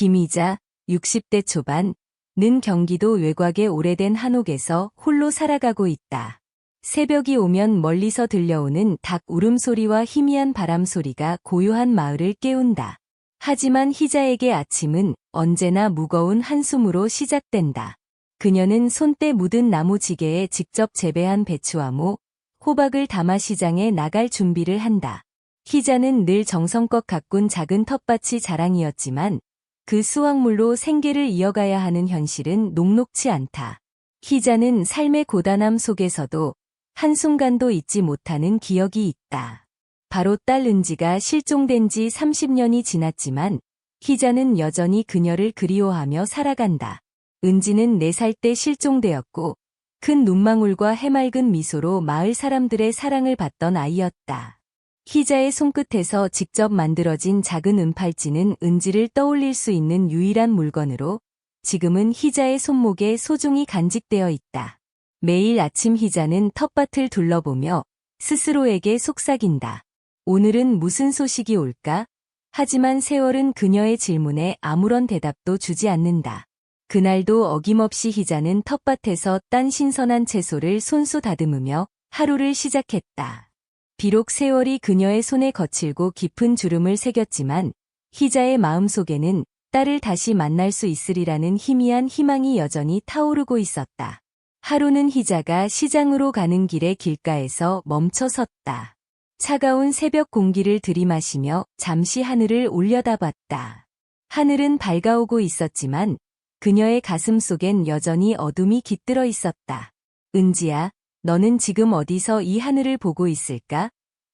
김희자, 60대 초반, 는 경기도 외곽의 오래된 한옥에서 홀로 살아가고 있다. 새벽이 오면 멀리서 들려오는 닭 울음소리와 희미한 바람소리가 고요한 마을을 깨운다. 하지만 희자에게 아침은 언제나 무거운 한숨으로 시작된다. 그녀는 손때 묻은 나무지게에 직접 재배한 배추와 무, 호박을 담아 시장에 나갈 준비를 한다. 희자는 늘 정성껏 가꾼 작은 텃밭이 자랑이었지만 그 수확물로 생계를 이어가야 하는 현실은 녹록치 않다. 희자는 삶의 고단함 속에서도 한순간도 잊지 못하는 기억이 있다. 바로 딸 은지가 실종된 지 30년이 지났지만 희자는 여전히 그녀를 그리워하며 살아간다. 은지는 4살 때 실종되었고 큰 눈망울과 해맑은 미소로 마을 사람들의 사랑을 받던 아이였다. 희자의 손끝에서 직접 만들어진 작은 은팔찌는 은지를 떠올릴 수 있는 유일한 물건으로 지금은 희자의 손목에 소중히 간직되어 있다. 매일 아침 희자는 텃밭을 둘러보며 스스로에게 속삭인다. 오늘은 무슨 소식이 올까? 하지만 세월은 그녀의 질문에 아무런 대답도 주지 않는다. 그날도 어김없이 희자는 텃밭에서 딴 신선한 채소를 손수 다듬으며 하루를 시작했다. 비록 세월이 그녀의 손에 거칠고 깊은 주름을 새겼지만 희자의 마음속에는 딸을 다시 만날 수 있으리라는 희미한 희망이 여전히 타오르고 있었다. 하루는 희자가 시장으로 가는 길에 길가에서 멈춰 섰다. 차가운 새벽 공기를 들이마시며 잠시 하늘을 올려다봤다. 하늘은 밝아오고 있었지만 그녀의 가슴 속엔 여전히 어둠이 깃들어 있었다. 은지야, 너는 지금 어디서 이 하늘을 보고 있을까?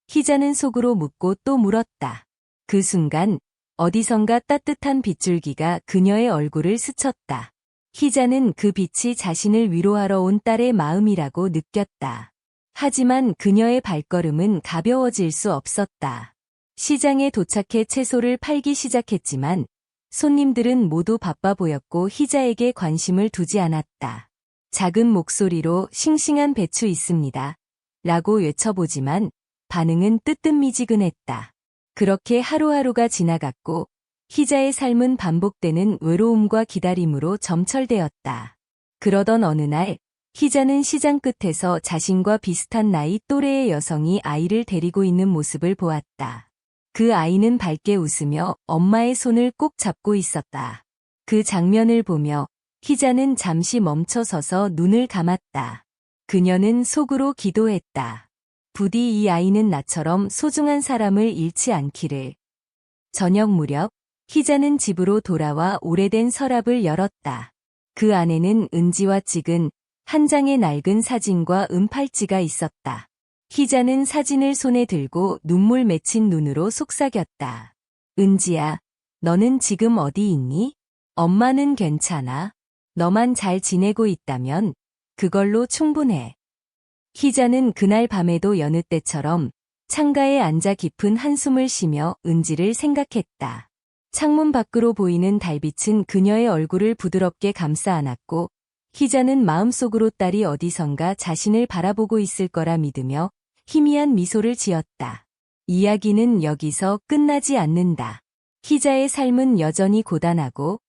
희자는 속으로 묻고 또 물었다. 그 순간 어디선가 따뜻한 빗줄기가 그녀의 얼굴을 스쳤다. 희자는 그 빛이 자신을 위로하러 온 딸의 마음이라고 느꼈다. 하지만 그녀의 발걸음은 가벼워질 수 없었다. 시장에 도착해 채소를 팔기 시작했지만 손님들은 모두 바빠 보였고 희자에게 관심을 두지 않았다. 작은 목소리로 싱싱한 배추 있습니다. 라고 외쳐보지만 반응은 뜨뜻미지근했다. 그렇게 하루하루가 지나갔고 희자의 삶은 반복되는 외로움과 기다림으로 점철되었다. 그러던 어느 날 희자는 시장 끝에서 자신과 비슷한 나이 또래의 여성이 아이를 데리고 있는 모습을 보았다. 그 아이는 밝게 웃으며 엄마의 손을 꼭 잡고 있었다. 그 장면을 보며 희자는 잠시 멈춰서서 눈을 감았다. 그녀는 속으로 기도했다. 부디 이 아이는 나처럼 소중한 사람을 잃지 않기를. 저녁 무렵 희자는 집으로 돌아와 오래된 서랍을 열었다. 그 안에는 은지와 찍은 한 장의 낡은 사진과 은팔찌가 있었다. 희자는 사진을 손에 들고 눈물 맺힌 눈으로 속삭였다. 은지야, 너는 지금 어디 있니? 엄마는 괜찮아. 너만 잘 지내고 있다면 그걸로 충분해. 희자는 그날 밤에도 여느 때처럼 창가에 앉아 깊은 한숨을 쉬며 은지를 생각했다. 창문 밖으로 보이는 달빛은 그녀의 얼굴을 부드럽게 감싸 안았고 희자는 마음속으로 딸이 어디선가 자신을 바라보고 있을 거라 믿으며 희미한 미소를 지었다. 이야기는 여기서 끝나지 않는다. 희자의 삶은 여전히 고단하고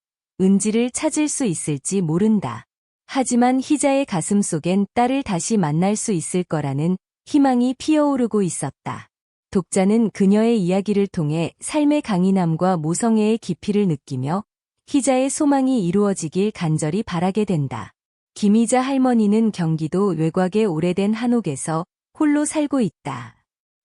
은지를 찾을 수 있을지 모른다. 하지만 희자의 가슴 속엔 딸을 다시 만날 수 있을 거라는 희망이 피어오르고 있었다. 독자는 그녀의 이야기를 통해 삶의 강인함과 모성애의 깊이를 느끼며 희자의 소망이 이루어지길 간절히 바라게 된다. 김희자 할머니는 경기도 외곽의 오래된 한옥에서 홀로 살고 있다.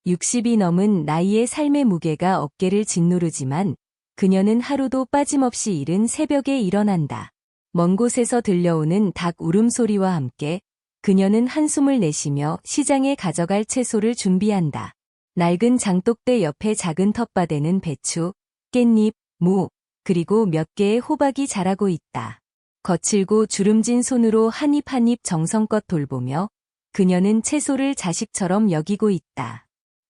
60이 넘은 나이의 삶의 무게가 어깨를 짓누르지만 그녀는 하루도 빠짐없이 이른 새벽에 일어난다. 먼 곳에서 들려오는 닭 울음소리와 함께 그녀는 한숨을 내쉬며 시장에 가져갈 채소를 준비한다. 낡은 장독대 옆에 작은 텃밭에는 배추, 깻잎, 무, 그리고 몇 개의 호박이 자라고 있다. 거칠고 주름진 손으로 한 입 한 입 정성껏 돌보며 그녀는 채소를 자식처럼 여기고 있다.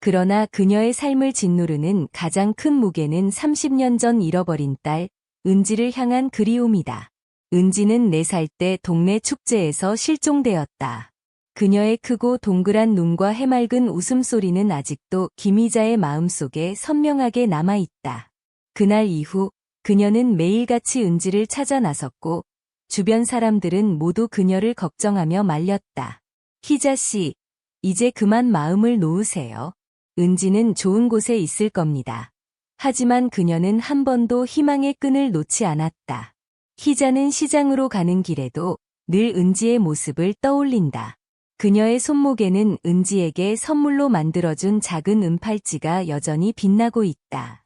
그러나 그녀의 삶을 짓누르는 가장 큰 무게는 30년 전 잃어버린 딸, 은지를 향한 그리움이다. 은지는 4살 때 동네 축제에서 실종되었다. 그녀의 크고 동그란 눈과 해맑은 웃음소리는 아직도 김희자의 마음속에 선명하게 남아있다. 그날 이후 그녀는 매일같이 은지를 찾아 나섰고 주변 사람들은 모두 그녀를 걱정하며 말렸다. 희자 씨, 이제 그만 마음을 놓으세요. 은지는 좋은 곳에 있을 겁니다. 하지만 그녀는 한 번도 희망의 끈을 놓지 않았다. 희자는 시장으로 가는 길에도 늘 은지의 모습을 떠올린다. 그녀의 손목에는 은지에게 선물로 만들어준 작은 은팔찌가 여전히 빛나고 있다.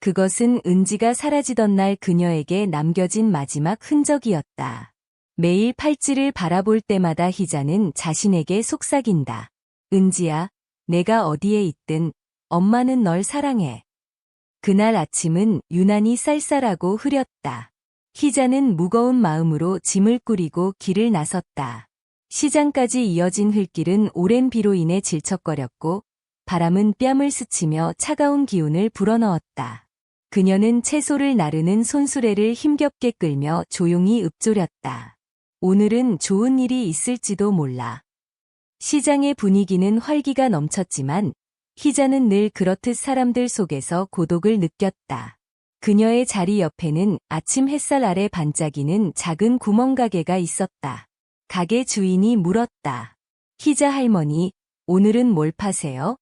그것은 은지가 사라지던 날 그녀에게 남겨진 마지막 흔적이었다. 매일 팔찌를 바라볼 때마다 희자는 자신에게 속삭인다. 은지야, 내가 어디에 있든 엄마는 널 사랑해. 그날 아침은 유난히 쌀쌀하고 흐렸다. 희자는 무거운 마음으로 짐을 꾸리고 길을 나섰다. 시장까지 이어진 흙길은 오랜 비로 인해 질척거렸고 바람은 뺨을 스치며 차가운 기운을 불어넣었다. 그녀는 채소를 나르는 손수레를 힘겹게 끌며 조용히 읊조렸다. 오늘은 좋은 일이 있을지도 몰라. 시장의 분위기는 활기가 넘쳤지만 희자는 늘 그렇듯 사람들 속에서 고독을 느꼈다. 그녀의 자리 옆에는 아침 햇살 아래 반짝이는 작은 구멍가게가 있었다. 가게 주인이 물었다. 희자 할머니, 오늘은 뭘 파세요?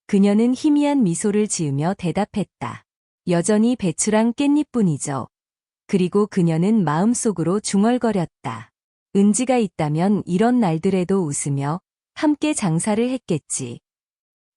그녀는 희미한 미소를 지으며 대답했다. 여전히 배추랑 깻잎뿐이죠. 그리고 그녀는 마음속으로 중얼거렸다. 은지가 있다면 이런 날들에도 웃으며 함께 장사를 했겠지.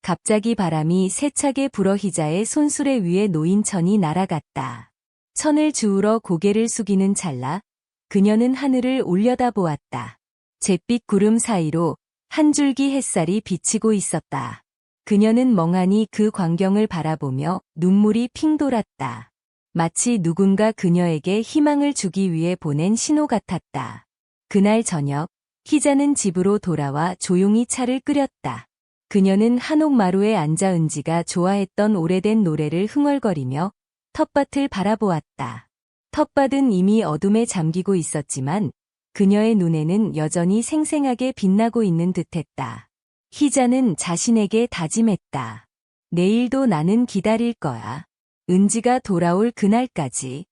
갑자기 바람이 세차게 불어 희자의 손수레 위에 놓인 천이 날아갔다. 천을 주우러 고개를 숙이는 찰나 그녀는 하늘을 올려다보았다. 잿빛 구름 사이로 한 줄기 햇살이 비치고 있었다. 그녀는 멍하니 그 광경을 바라보며 눈물이 핑 돌았다. 마치 누군가 그녀에게 희망을 주기 위해 보낸 신호 같았다. 그날 저녁, 희자는 집으로 돌아와 조용히 차를 끓였다. 그녀는 한옥마루에 앉아 은지가 좋아했던 오래된 노래를 흥얼거리며 텃밭을 바라보았다. 텃밭은 이미 어둠에 잠기고 있었지만 그녀의 눈에는 여전히 생생하게 빛나고 있는 듯했다. 희자는 자신에게 다짐했다. 내일도 나는 기다릴 거야. 은지가 돌아올 그날까지.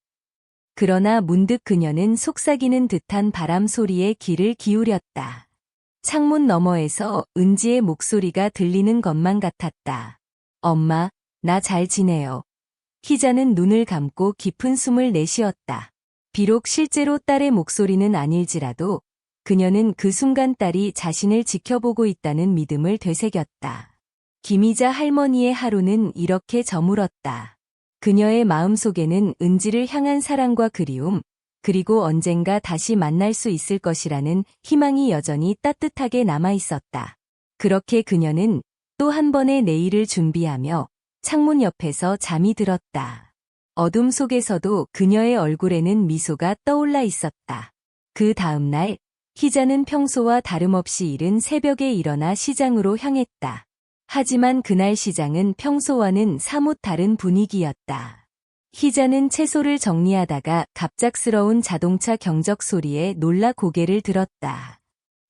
그러나 문득 그녀는 속삭이는 듯한 바람 소리에 귀를 기울였다. 창문 너머에서 은지의 목소리가 들리는 것만 같았다. 엄마, 나 잘 지내요. 희자는 눈을 감고 깊은 숨을 내쉬었다. 비록 실제로 딸의 목소리는 아닐지라도 그녀는 그 순간 딸이 자신을 지켜보고 있다는 믿음을 되새겼다. 김희자 할머니의 하루는 이렇게 저물었다. 그녀의 마음속에는 은지를 향한 사랑과 그리움, 그리고 언젠가 다시 만날 수 있을 것이라는 희망이 여전히 따뜻하게 남아있었다. 그렇게 그녀는 또 한 번의 내일을 준비하며 창문 옆에서 잠이 들었다. 어둠 속에서도 그녀의 얼굴에는 미소가 떠올라 있었다. 그 다음 날, 희자는 평소와 다름없이 이른 새벽에 일어나 시장으로 향했다. 하지만 그날 시장은 평소와는 사뭇 다른 분위기였다. 희자는 채소를 정리하다가 갑작스러운 자동차 경적 소리에 놀라 고개를 들었다.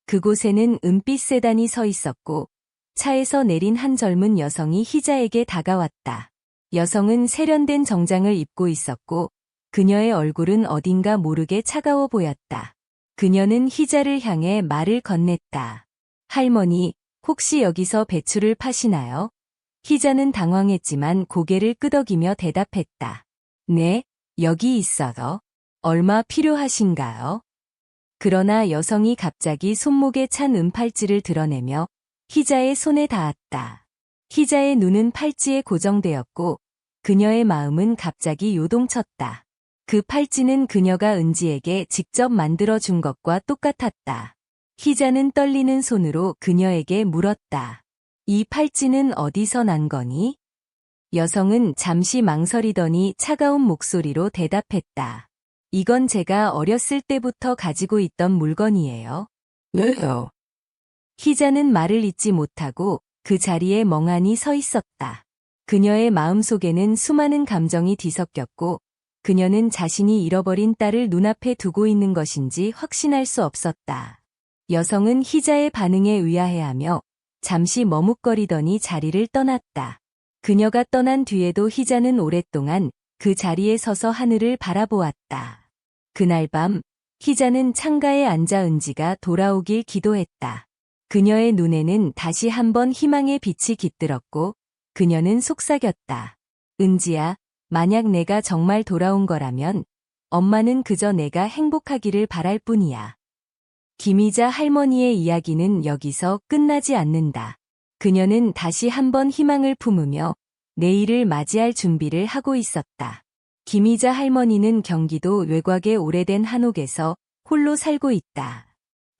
그곳에는 은빛 세단이 서 있었고 차에서 내린 한 젊은 여성이 희자에게 다가왔다. 여성은 세련된 정장을 입고 있었고 그녀의 얼굴은 어딘가 모르게 차가워 보였다. 그녀는 희자를 향해 말을 건넸다. 할머니, 혹시 여기서 배추를 파시나요? 희자는 당황했지만 고개를 끄덕이며 대답했다. 네, 여기 있어요. 얼마 필요하신가요? 그러나 여성이 갑자기 손목에 찬 은팔찌를 드러내며 희자의 손에 닿았다. 희자의 눈은 팔찌에 고정되었고 그녀의 마음은 갑자기 요동쳤다. 그 팔찌는 그녀가 은지에게 직접 만들어준 것과 똑같았다. 희자는 떨리는 손으로 그녀에게 물었다. 이 팔찌는 어디서 난 거니? 여성은 잠시 망설이더니 차가운 목소리로 대답했다. 이건 제가 어렸을 때부터 가지고 있던 물건이에요. 왜요? 희자는 말을 잇지 못하고 그 자리에 멍하니 서 있었다. 그녀의 마음속에는 수많은 감정이 뒤섞였고 그녀는 자신이 잃어버린 딸을 눈앞에 두고 있는 것인지 확신할 수 없었다. 여성은 희자의 반응에 의아해하며 잠시 머뭇거리더니 자리를 떠났다. 그녀가 떠난 뒤에도 희자는 오랫동안 그 자리에 서서 하늘을 바라보았다. 그날 밤 희자는 창가에 앉아 은지가 돌아오길 기도했다. 그녀의 눈에는 다시 한번 희망의 빛이 깃들었고 그녀는 속삭였다. 은지야, 만약 내가 정말 돌아온 거라면 엄마는 그저 내가 행복하기를 바랄 뿐이야. 김희자 할머니의 이야기는 여기서 끝나지 않는다. 그녀는 다시 한번 희망을 품으며 내일을 맞이할 준비를 하고 있었다. 김희자 할머니는 경기도 외곽의 오래된 한옥에서 홀로 살고 있다.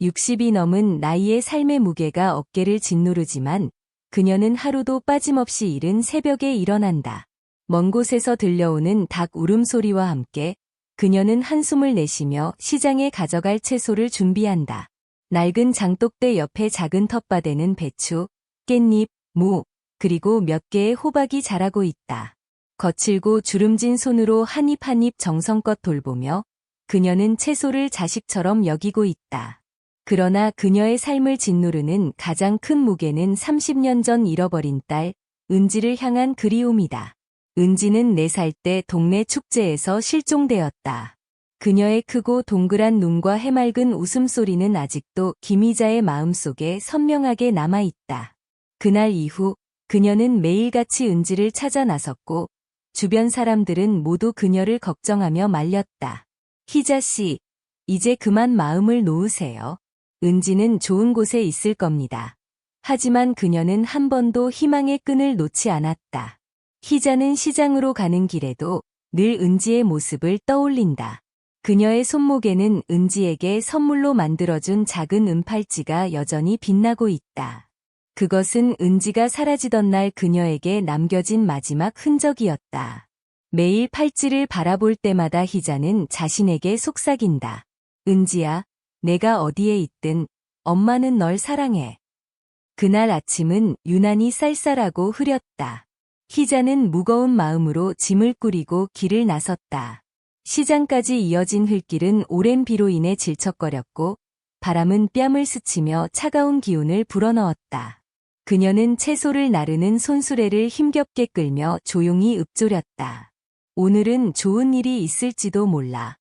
60이 넘은 나이의 삶의 무게가 어깨를 짓누르지만 그녀는 하루도 빠짐없이 이른 새벽에 일어난다. 먼 곳에서 들려오는 닭 울음소리와 함께 그녀는 한숨을 내쉬며 시장에 가져갈 채소를 준비한다. 낡은 장독대 옆에 작은 텃밭에는 배추, 깻잎, 무, 그리고 몇 개의 호박이 자라고 있다. 거칠고 주름진 손으로 한 입 한 입 정성껏 돌보며 그녀는 채소를 자식처럼 여기고 있다. 그러나 그녀의 삶을 짓누르는 가장 큰 무게는 30년 전 잃어버린 딸, 은지를 향한 그리움이다. 은지는 4살 때 동네 축제에서 실종되었다. 그녀의 크고 동그란 눈과 해맑은 웃음소리는 아직도 김희자의 마음속에 선명하게 남아있다. 그날 이후 그녀는 매일같이 은지를 찾아 나섰고 주변 사람들은 모두 그녀를 걱정하며 말렸다. 희자 씨, 이제 그만 마음을 놓으세요. 은지는 좋은 곳에 있을 겁니다. 하지만 그녀는 한 번도 희망의 끈을 놓지 않았다. 희자는 시장으로 가는 길에도 늘 은지의 모습을 떠올린다. 그녀의 손목에는 은지에게 선물로 만들어준 작은 은팔찌가 여전히 빛나고 있다. 그것은 은지가 사라지던 날 그녀에게 남겨진 마지막 흔적이었다. 매일 팔찌를 바라볼 때마다 희자는 자신에게 속삭인다. 은지야, 내가 어디에 있든 엄마는 널 사랑해. 그날 아침은 유난히 쌀쌀하고 흐렸다. 희자는 무거운 마음으로 짐을 꾸리고 길을 나섰다. 시장까지 이어진 흙길은 오랜 비로 인해 질척거렸고 바람은 뺨을 스치며 차가운 기운을 불어넣었다. 그녀는 채소를 나르는 손수레를 힘겹게 끌며 조용히 읊조렸다. 오늘은 좋은 일이 있을지도 몰라.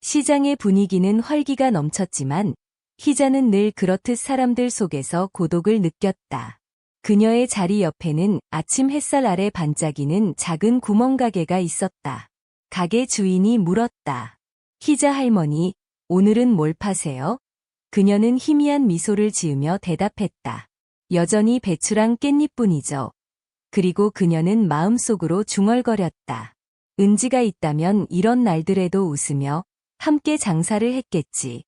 시장의 분위기는 활기가 넘쳤지만 희자는 늘 그렇듯 사람들 속에서 고독을 느꼈다. 그녀의 자리 옆에는 아침 햇살 아래 반짝이는 작은 구멍가게가 있었다. 가게 주인이 물었다. 희자 할머니, 오늘은 뭘 파세요? 그녀는 희미한 미소를 지으며 대답했다. 여전히 배추랑 깻잎뿐이죠. 그리고 그녀는 마음속으로 중얼거렸다. 은지가 있다면 이런 날들에도 웃으며 함께 장사를 했겠지.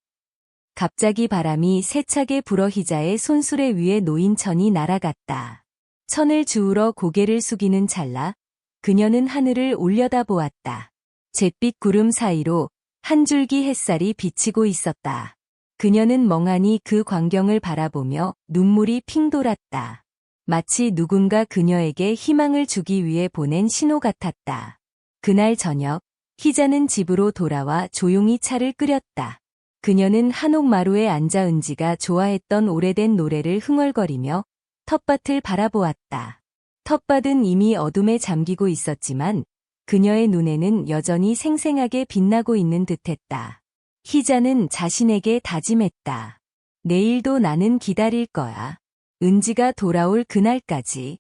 갑자기 바람이 세차게 불어 희자의 손수레 위에 놓인 천이 날아갔다. 천을 주우러 고개를 숙이는 찰나 그녀는 하늘을 올려다보았다. 잿빛 구름 사이로 한 줄기 햇살이 비치고 있었다. 그녀는 멍하니 그 광경을 바라보며 눈물이 핑 돌았다. 마치 누군가 그녀에게 희망을 주기 위해 보낸 신호 같았다. 그날 저녁, 희자는 집으로 돌아와 조용히 차를 끓였다. 그녀는 한옥 마루에 앉아 은지가 좋아했던 오래된 노래를 흥얼거리며 텃밭을 바라보았다. 텃밭은 이미 어둠에 잠기고 있었지만 그녀의 눈에는 여전히 생생하게 빛나고 있는 듯했다. 희자는 자신에게 다짐했다. 내일도 나는 기다릴 거야. 은지가 돌아올 그날까지.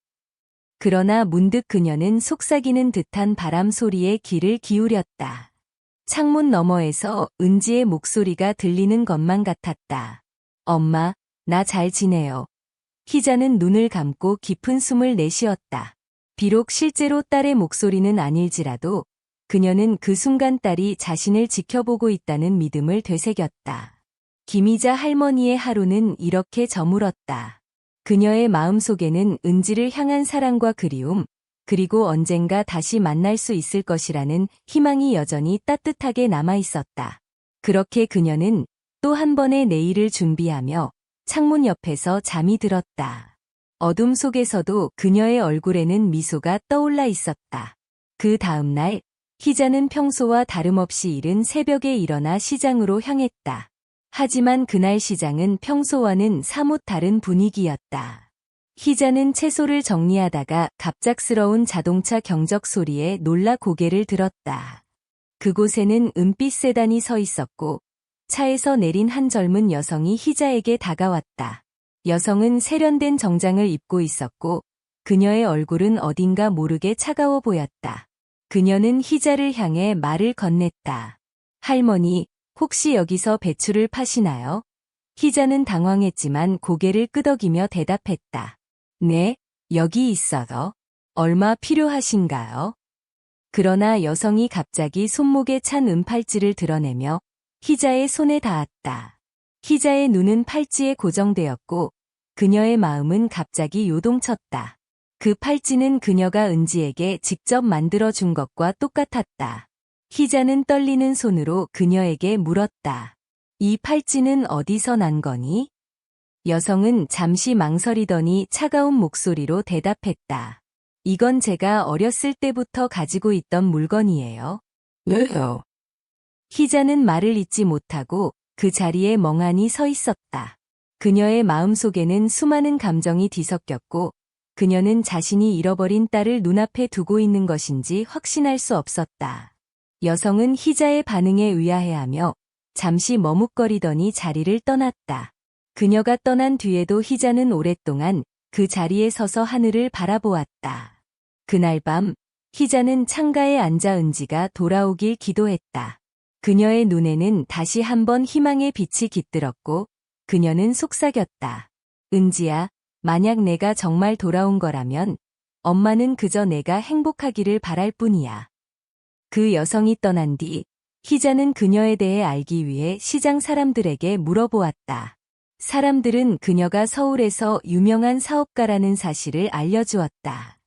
그러나 문득 그녀는 속삭이는 듯한 바람 소리에 귀를 기울였다. 창문 너머에서 은지의 목소리가 들리는 것만 같았다. 엄마, 나 잘 지내요. 희자는 눈을 감고 깊은 숨을 내쉬었다. 비록 실제로 딸의 목소리는 아닐지라도 그녀는 그 순간 딸이 자신을 지켜보고 있다는 믿음을 되새겼다. 김희자 할머니의 하루는 이렇게 저물었다. 그녀의 마음속에는 은지를 향한 사랑과 그리움, 그리고 언젠가 다시 만날 수 있을 것이라는 희망이 여전히 따뜻하게 남아있었다. 그렇게 그녀는 또 한 번의 내일을 준비하며 창문 옆에서 잠이 들었다. 어둠 속에서도 그녀의 얼굴에는 미소가 떠올라 있었다. 그 다음 날, 희자는 평소와 다름없이 이른 새벽에 일어나 시장으로 향했다. 하지만 그날 시장은 평소와는 사뭇 다른 분위기였다. 희자는 채소를 정리하다가 갑작스러운 자동차 경적 소리에 놀라 고개를 들었다. 그곳에는 은빛 세단이 서 있었고 차에서 내린 한 젊은 여성이 희자에게 다가왔다. 여성은 세련된 정장을 입고 있었고 그녀의 얼굴은 어딘가 모르게 차가워 보였다. 그녀는 희자를 향해 말을 건넸다. 할머니, 혹시 여기서 배추를 파시나요? 희자는 당황했지만 고개를 끄덕이며 대답했다. 네, 여기 있어요. 얼마 필요하신가요? 그러나 여성이 갑자기 손목에 찬 은팔찌를 드러내며 희자의 손에 닿았다. 희자의 눈은 팔찌에 고정되었고 그녀의 마음은 갑자기 요동쳤다. 그 팔찌는 그녀가 은지에게 직접 만들어준 것과 똑같았다. 희자는 떨리는 손으로 그녀에게 물었다. 이 팔찌는 어디서 난 거니? 여성은 잠시 망설이더니 차가운 목소리로 대답했다. 이건 제가 어렸을 때부터 가지고 있던 물건이에요. 왜요? 희자는 말을 잇지 못하고 그 자리에 멍하니 서 있었다. 그녀의 마음속에는 수많은 감정이 뒤섞였고 그녀는 자신이 잃어버린 딸을 눈앞에 두고 있는 것인지 확신할 수 없었다. 여성은 희자의 반응에 의아해하며 잠시 머뭇거리더니 자리를 떠났다. 그녀가 떠난 뒤에도 희자는 오랫동안 그 자리에 서서 하늘을 바라보았다. 그날 밤 희자는 창가에 앉아 은지가 돌아오길 기도했다. 그녀의 눈에는 다시 한번 희망의 빛이 깃들었고 그녀는 속삭였다. 은지야, 만약 내가 정말 돌아온 거라면 엄마는 그저 내가 행복하기를 바랄 뿐이야. 그 여성이 떠난 뒤 희자는 그녀에 대해 알기 위해 시장 사람들에게 물어보았다. 사람들은 그녀가 서울에서 유명한 사업가라는 사실을 알려주었다.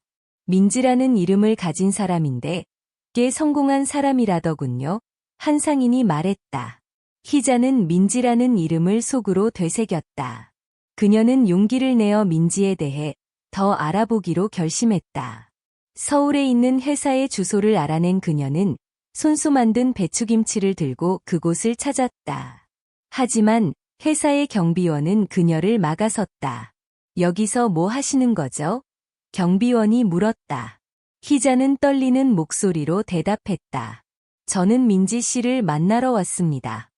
민지라는 이름을 가진 사람인데 꽤 성공한 사람이라더군요. 한 상인이 말했다. 희자는 민지라는 이름을 속으로 되새겼다. 그녀는 용기를 내어 민지에 대해 더 알아보기로 결심했다. 서울에 있는 회사의 주소를 알아낸 그녀는 손수 만든 배추김치를 들고 그곳을 찾았다. 하지만 회사의 경비원은 그녀를 막아섰다. 여기서 뭐 하시는 거죠? 경비원이 물었다. 희자는 떨리는 목소리로 대답했다. 저는 민지 씨를 만나러 왔습니다.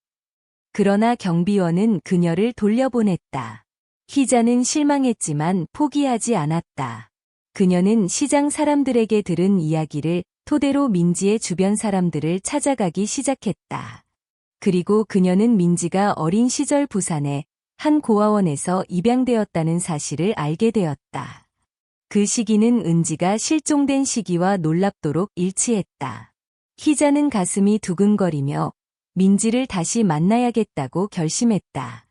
그러나 경비원은 그녀를 돌려보냈다. 희자는 실망했지만 포기하지 않았다. 그녀는 시장 사람들에게 들은 이야기를 토대로 민지의 주변 사람들을 찾아가기 시작했다. 그리고 그녀는 민지가 어린 시절 부산의 한 고아원에서 입양되었다는 사실을 알게 되었다. 그 시기는 은지가 실종된 시기와 놀랍도록 일치했다. 희자는 가슴이 두근거리며 민지를 다시 만나야겠다고 결심했다.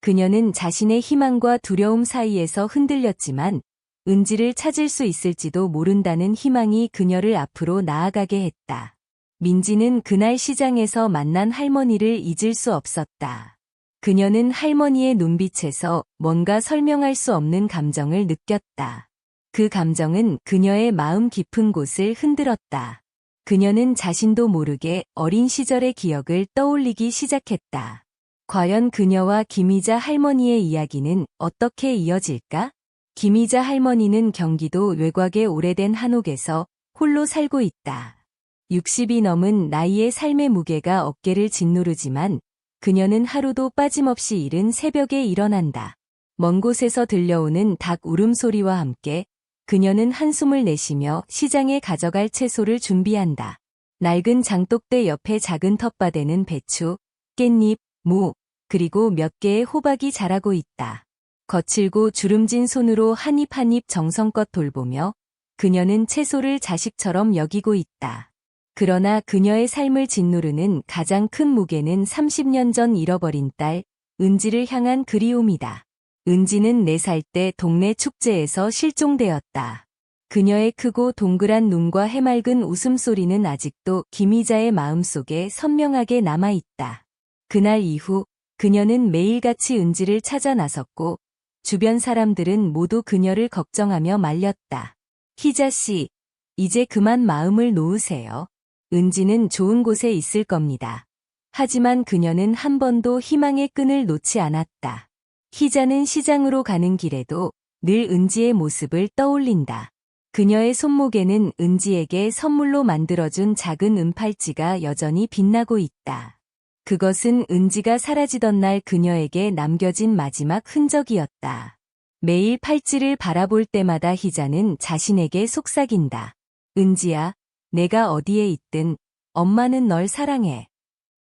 그녀는 자신의 희망과 두려움 사이에서 흔들렸지만 은지를 찾을 수 있을지도 모른다는 희망이 그녀를 앞으로 나아가게 했다. 민지는 그날 시장에서 만난 할머니를 잊을 수 없었다. 그녀는 할머니의 눈빛에서 뭔가 설명할 수 없는 감정을 느꼈다. 그 감정은 그녀의 마음 깊은 곳을 흔들었다. 그녀는 자신도 모르게 어린 시절의 기억을 떠올리기 시작했다. 과연 그녀와 김희자 할머니의 이야기는 어떻게 이어질까? 김희자 할머니는 경기도 외곽의 오래된 한옥에서 홀로 살고 있다. 60이 넘은 나이의 삶의 무게가 어깨를 짓누르지만 그녀는 하루도 빠짐없이 이른 새벽에 일어난다. 먼 곳에서 들려오는 닭 울음소리와 함께 그녀는 한숨을 내쉬며 시장에 가져갈 채소를 준비한다. 낡은 장독대 옆에 작은 텃밭에는 배추, 깻잎, 무, 그리고 몇 개의 호박이 자라고 있다. 거칠고 주름진 손으로 한 입 한 입 정성껏 돌보며 그녀는 채소를 자식처럼 여기고 있다. 그러나 그녀의 삶을 짓누르는 가장 큰 무게는 30년 전 잃어버린 딸, 은지를 향한 그리움이다. 은지는 4살 때 동네 축제에서 실종되었다. 그녀의 크고 동그란 눈과 해맑은 웃음소리는 아직도 김희자의 마음속에 선명하게 남아있다. 그날 이후 그녀는 매일같이 은지를 찾아 나섰고 주변 사람들은 모두 그녀를 걱정하며 말렸다. 희자 씨, 이제 그만 마음을 놓으세요. 은지는 좋은 곳에 있을 겁니다. 하지만 그녀는 한 번도 희망의 끈을 놓지 않았다. 희자는 시장으로 가는 길에도 늘 은지의 모습을 떠올린다. 그녀의 손목에는 은지에게 선물로 만들어준 작은 은팔찌가 여전히 빛나고 있다. 그것은 은지가 사라지던 날 그녀에게 남겨진 마지막 흔적이었다. 매일 팔찌를 바라볼 때마다 희자는 자신에게 속삭인다. 은지야, 내가 어디에 있든 엄마는 널 사랑해.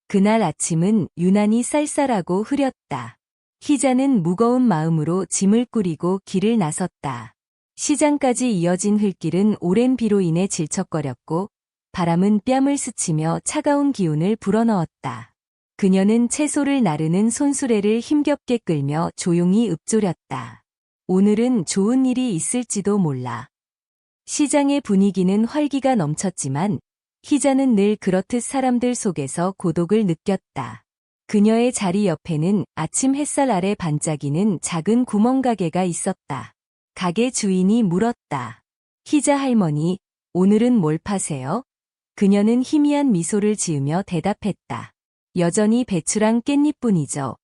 그날 아침은 유난히 쌀쌀하고 흐렸다. 희자는 무거운 마음으로 짐을 꾸리고 길을 나섰다. 시장까지 이어진 흙길은 오랜 비로 인해 질척거렸고 바람은 뺨을 스치며 차가운 기운을 불어넣었다. 그녀는 채소를 나르는 손수레를 힘겹게 끌며 조용히 읊조렸다. 오늘은 좋은 일이 있을지도 몰라. 시장의 분위기는 활기가 넘쳤지만 희자는 늘 그렇듯 사람들 속에서 고독을 느꼈다. 그녀의 자리 옆에는 아침 햇살 아래 반짝이는 작은 구멍가게가 있었다. 가게 주인이 물었다. 희자 할머니, 오늘은 뭘 파세요? 그녀는 희미한 미소를 지으며 대답했다. 여전히 배추랑 깻잎뿐이죠.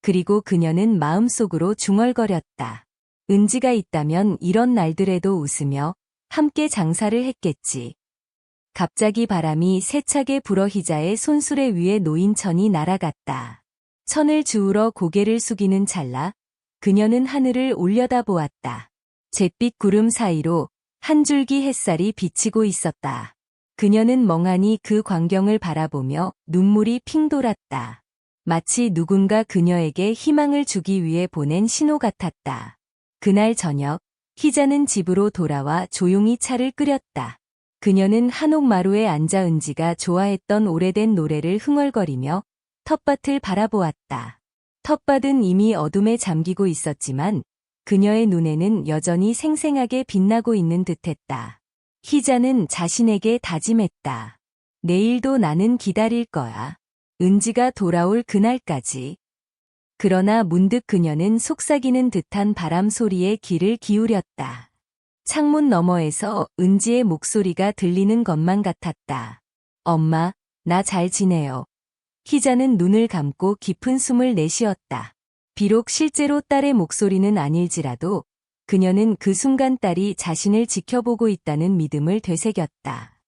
그리고 그녀는 마음속으로 중얼거렸다. 은지가 있다면 이런 날들에도 웃으며 함께 장사를 했겠지. 갑자기 바람이 세차게 불어 희자의 손수레 위에 놓인 천이 날아갔다. 천을 주우러 고개를 숙이는 찰나 그녀는 하늘을 올려다보았다. 잿빛 구름 사이로 한 줄기 햇살이 비치고 있었다. 그녀는 멍하니 그 광경을 바라보며 눈물이 핑 돌았다. 마치 누군가 그녀에게 희망을 주기 위해 보낸 신호 같았다. 그날 저녁, 희자는 집으로 돌아와 조용히 차를 끓였다. 그녀는 한옥마루에 앉아 은지가 좋아했던 오래된 노래를 흥얼거리며 텃밭을 바라보았다. 텃밭은 이미 어둠에 잠기고 있었지만 그녀의 눈에는 여전히 생생하게 빛나고 있는 듯했다. 희자는 자신에게 다짐했다. 내일도 나는 기다릴 거야. 은지가 돌아올 그날까지. 그러나 문득 그녀는 속삭이는 듯한 바람 소리에 귀를 기울였다. 창문 너머에서 은지의 목소리가 들리는 것만 같았다. 엄마, 나 잘 지내요. 희자는 눈을 감고 깊은 숨을 내쉬었다. 비록 실제로 딸의 목소리는 아닐지라도 그녀는 그 순간 딸이 자신을 지켜보고 있다는 믿음을 되새겼다.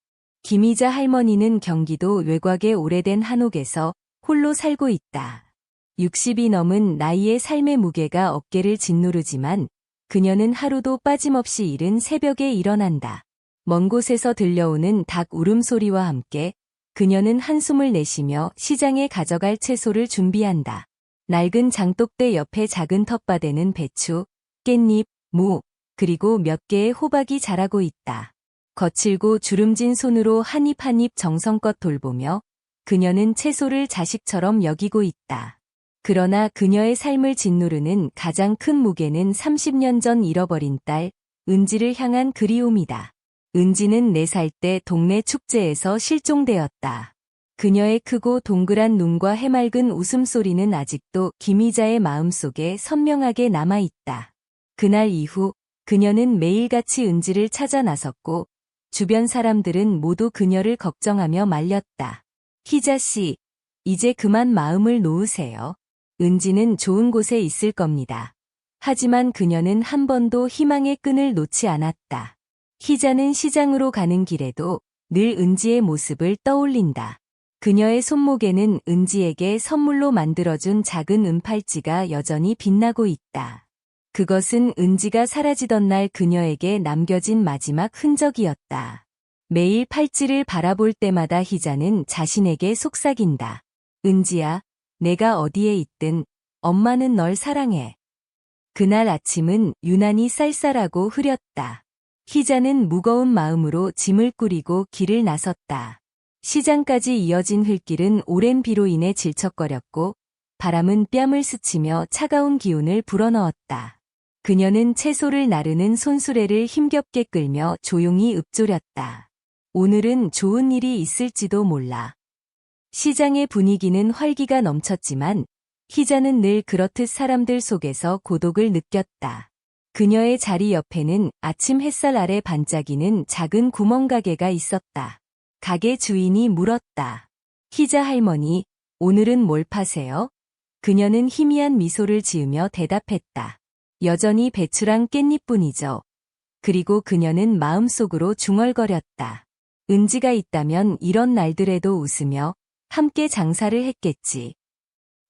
김희자 할머니는 경기도 외곽의 오래된 한옥에서 홀로 살고 있다. 60이 넘은 나이의 삶의 무게가 어깨를 짓누르지만 그녀는 하루도 빠짐없이 이른 새벽에 일어난다. 먼 곳에서 들려오는 닭 울음소리와 함께 그녀는 한숨을 내쉬며 시장에 가져갈 채소를 준비한다. 낡은 장독대 옆에 작은 텃밭에는 배추, 깻잎, 무, 그리고 몇 개의 호박이 자라고 있다. 거칠고 주름진 손으로 한 입 한 입 정성껏 돌보며 그녀는 채소를 자식처럼 여기고 있다. 그러나 그녀의 삶을 짓누르는 가장 큰 무게는 30년 전 잃어버린 딸, 은지를 향한 그리움이다. 은지는 4살 때 동네 축제에서 실종되었다. 그녀의 크고 동그란 눈과 해맑은 웃음소리는 아직도 김희자의 마음속에 선명하게 남아있다. 그날 이후 그녀는 매일같이 은지를 찾아 나섰고 주변 사람들은 모두 그녀를 걱정하며 말렸다. 희자 씨, 이제 그만 마음을 놓으세요. 은지는 좋은 곳에 있을 겁니다. 하지만 그녀는 한 번도 희망의 끈을 놓지 않았다. 희자는 시장으로 가는 길에도 늘 은지의 모습을 떠올린다. 그녀의 손목에는 은지에게 선물로 만들어준 작은 은팔찌가 여전히 빛나고 있다. 그것은 은지가 사라지던 날 그녀에게 남겨진 마지막 흔적이었다. 매일 팔찌를 바라볼 때마다 희자는 자신에게 속삭인다. 은지야, 내가 어디에 있든 엄마는 널 사랑해. 그날 아침은 유난히 쌀쌀하고 흐렸다. 희자는 무거운 마음으로 짐을 꾸리고 길을 나섰다. 시장까지 이어진 흙길은 오랜 비로 인해 질척거렸고 바람은 뺨을 스치며 차가운 기운을 불어넣었다. 그녀는 채소를 나르는 손수레를 힘겹게 끌며 조용히 읊조렸다. 오늘은 좋은 일이 있을지도 몰라. 시장의 분위기는 활기가 넘쳤지만 희자는 늘 그렇듯 사람들 속에서 고독을 느꼈다. 그녀의 자리 옆에는 아침 햇살 아래 반짝이는 작은 구멍가게가 있었다. 가게 주인이 물었다. 희자 할머니, 오늘은 뭘 파세요? 그녀는 희미한 미소를 지으며 대답했다. 여전히 배추랑 깻잎뿐이죠. 그리고 그녀는 마음속으로 중얼거렸다. 은지가 있다면 이런 날들에도 웃으며 함께 장사를 했겠지.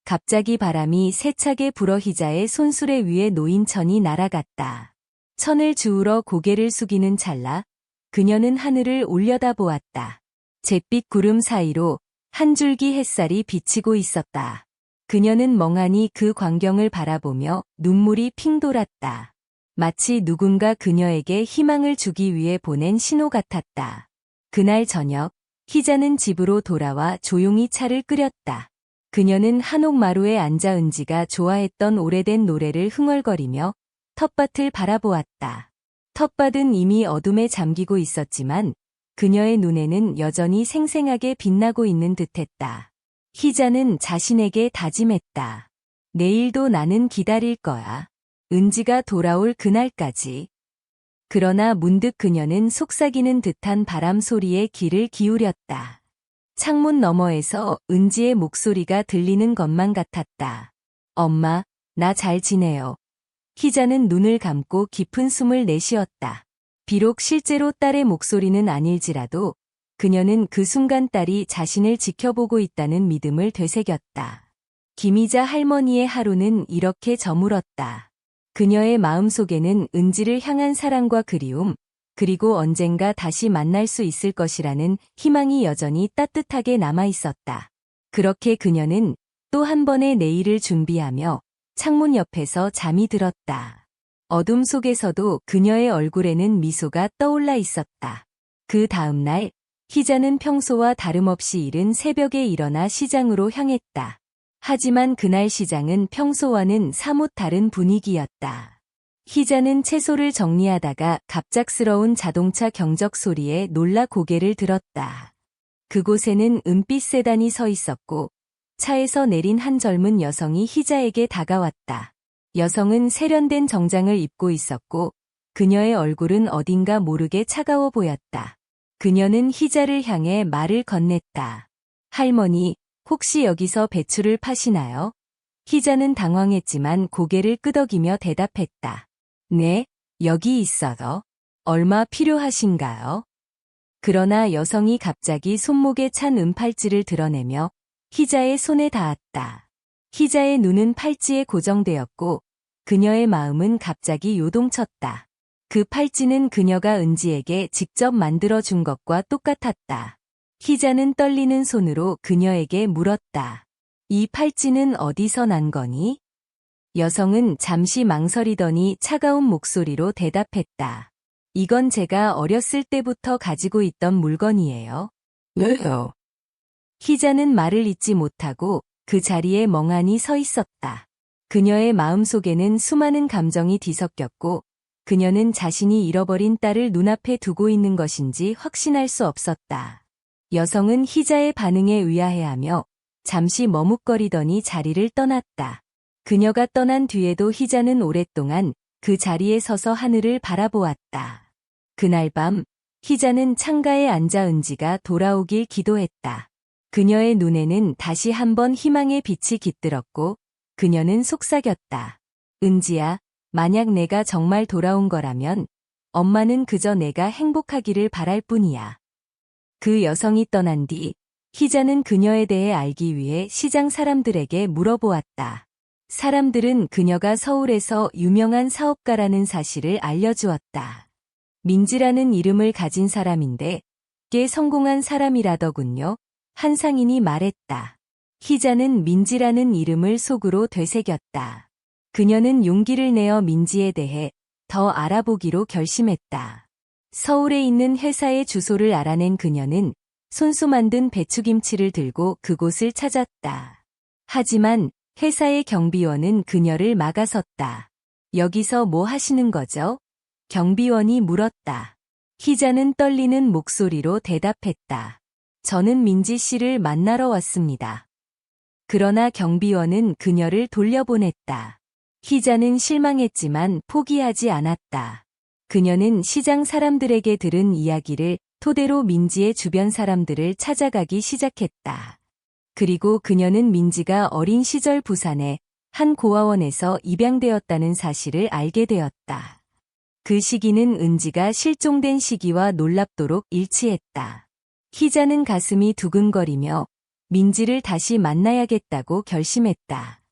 갑자기 바람이 세차게 불어 희자의 손수레 위에 놓인 천이 날아갔다. 천을 주우러 고개를 숙이는 찰나 그녀는 하늘을 올려다보았다. 잿빛 구름 사이로 한 줄기 햇살이 비치고 있었다. 그녀는 멍하니 그 광경을 바라보며 눈물이 핑 돌았다. 마치 누군가 그녀에게 희망을 주기 위해 보낸 신호 같았다. 그날 저녁, 희자는 집으로 돌아와 조용히 차를 끓였다. 그녀는 한옥마루에 앉아 은지가 좋아했던 오래된 노래를 흥얼거리며 텃밭을 바라보았다. 텃밭은 이미 어둠에 잠기고 있었지만 그녀의 눈에는 여전히 생생하게 빛나고 있는 듯했다. 희자는 자신에게 다짐했다. 내일도 나는 기다릴 거야. 은지가 돌아올 그날까지. 그러나 문득 그녀는 속삭이는 듯한 바람 소리에 귀를 기울였다. 창문 너머에서 은지의 목소리가 들리는 것만 같았다. 엄마, 나 잘 지내요. 희자는 눈을 감고 깊은 숨을 내쉬었다. 비록 실제로 딸의 목소리는 아닐지라도 그녀는 그 순간 딸이 자신을 지켜보고 있다는 믿음을 되새겼다. 김희자 할머니의 하루는 이렇게 저물었다. 그녀의 마음속에는 은지를 향한 사랑과 그리움, 그리고 언젠가 다시 만날 수 있을 것이라는 희망이 여전히 따뜻하게 남아있었다. 그렇게 그녀는 또 한 번의 내일을 준비하며 창문 옆에서 잠이 들었다. 어둠 속에서도 그녀의 얼굴에는 미소가 떠올라 있었다. 그 다음 날, 희자는 평소와 다름없이 이른 새벽에 일어나 시장으로 향했다. 하지만 그날 시장은 평소와는 사뭇 다른 분위기였다. 희자는 채소를 정리하다가 갑작스러운 자동차 경적 소리에 놀라 고개를 들었다. 그곳에는 은빛 세단이 서 있었고 차에서 내린 한 젊은 여성이 희자에게 다가왔다. 여성은 세련된 정장을 입고 있었고 그녀의 얼굴은 어딘가 모르게 차가워 보였다. 그녀는 희자를 향해 말을 건넸다. 할머니, 혹시 여기서 배추를 파시나요? 희자는 당황했지만 고개를 끄덕이며 대답했다. 네, 여기 있어요. 얼마 필요하신가요? 그러나 여성이 갑자기 손목에 찬 은팔찌를 드러내며 희자의 손에 닿았다. 희자의 눈은 팔찌에 고정되었고 그녀의 마음은 갑자기 요동쳤다. 그 팔찌는 그녀가 은지에게 직접 만들어준 것과 똑같았다. 희자는 떨리는 손으로 그녀에게 물었다. 이 팔찌는 어디서 난 거니? 여성은 잠시 망설이더니 차가운 목소리로 대답했다. 이건 제가 어렸을 때부터 가지고 있던 물건이에요. 왜요? 희자는 말을 잇지 못하고 그 자리에 멍하니 서 있었다. 그녀의 마음속에는 수많은 감정이 뒤섞였고 그녀는 자신이 잃어버린 딸을 눈앞에 두고 있는 것인지 확신할 수 없었다. 여성은 희자의 반응에 의아해하며 잠시 머뭇거리더니 자리를 떠났다. 그녀가 떠난 뒤에도 희자는 오랫동안 그 자리에 서서 하늘을 바라보았다. 그날 밤 희자는 창가에 앉아 은지가 돌아오길 기도했다. 그녀의 눈에는 다시 한번 희망의 빛이 깃들었고 그녀는 속삭였다. 은지야, 만약 내가 정말 돌아온 거라면 엄마는 그저 내가 행복하기를 바랄 뿐이야. 그 여성이 떠난 뒤 희자는 그녀에 대해 알기 위해 시장 사람들에게 물어보았다. 사람들은 그녀가 서울에서 유명한 사업가라는 사실을 알려주었다. 민지라는 이름을 가진 사람인데 꽤 성공한 사람이라더군요. 한 상인이 말했다. 희자는 민지라는 이름을 속으로 되새겼다. 그녀는 용기를 내어 민지에 대해 더 알아보기로 결심했다. 서울에 있는 회사의 주소를 알아낸 그녀는 손수 만든 배추김치를 들고 그곳을 찾았다. 하지만 회사의 경비원은 그녀를 막아섰다. 여기서 뭐 하시는 거죠? 경비원이 물었다. 희자는 떨리는 목소리로 대답했다. 저는 민지 씨를 만나러 왔습니다. 그러나 경비원은 그녀를 돌려보냈다. 희자는 실망했지만 포기하지 않았다. 그녀는 시장 사람들에게 들은 이야기를 토대로 민지의 주변 사람들을 찾아가기 시작했다. 그리고 그녀는 민지가 어린 시절 부산에 한 고아원에서 입양되었다는 사실을 알게 되었다. 그 시기는 은지가 실종된 시기와 놀랍도록 일치했다. 희자는 가슴이 두근거리며 민지를 다시 만나야겠다고 결심했다.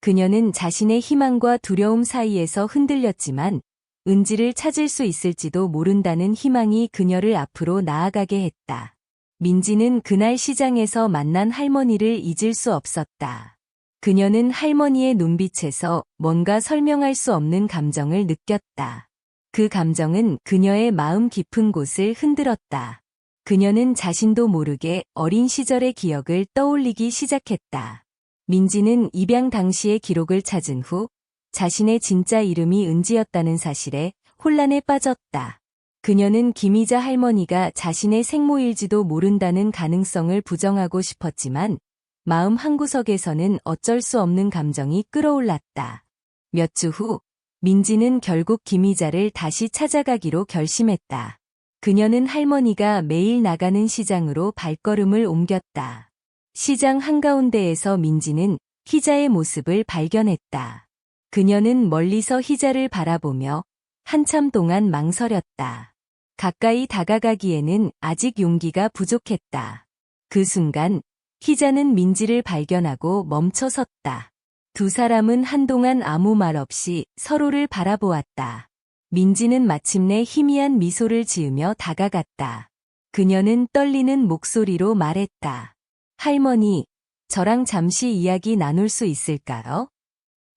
그녀는 자신의 희망과 두려움 사이에서 흔들렸지만 은지를 찾을 수 있을지도 모른다는 희망이 그녀를 앞으로 나아가게 했다. 민지는 그날 시장에서 만난 할머니를 잊을 수 없었다. 그녀는 할머니의 눈빛에서 뭔가 설명할 수 없는 감정을 느꼈다. 그 감정은 그녀의 마음 깊은 곳을 흔들었다. 그녀는 자신도 모르게 어린 시절의 기억을 떠올리기 시작했다. 민지는 입양 당시의 기록을 찾은 후 자신의 진짜 이름이 은지였다는 사실에 혼란에 빠졌다. 그녀는 김희자 할머니가 자신의 생모일지도 모른다는 가능성을 부정하고 싶었지만 마음 한구석에서는 어쩔 수 없는 감정이 끌어올랐다. 몇 주 후 민지는 결국 김희자를 다시 찾아가기로 결심했다. 그녀는 할머니가 매일 나가는 시장으로 발걸음을 옮겼다. 시장 한가운데에서 민지는 희자의 모습을 발견했다. 그녀는 멀리서 희자를 바라보며 한참 동안 망설였다. 가까이 다가가기에는 아직 용기가 부족했다. 그 순간 희자는 민지를 발견하고 멈춰섰다. 두 사람은 한동안 아무 말 없이 서로를 바라보았다. 민지는 마침내 희미한 미소를 지으며 다가갔다. 그녀는 떨리는 목소리로 말했다. 할머니, 저랑 잠시 이야기 나눌 수 있을까요?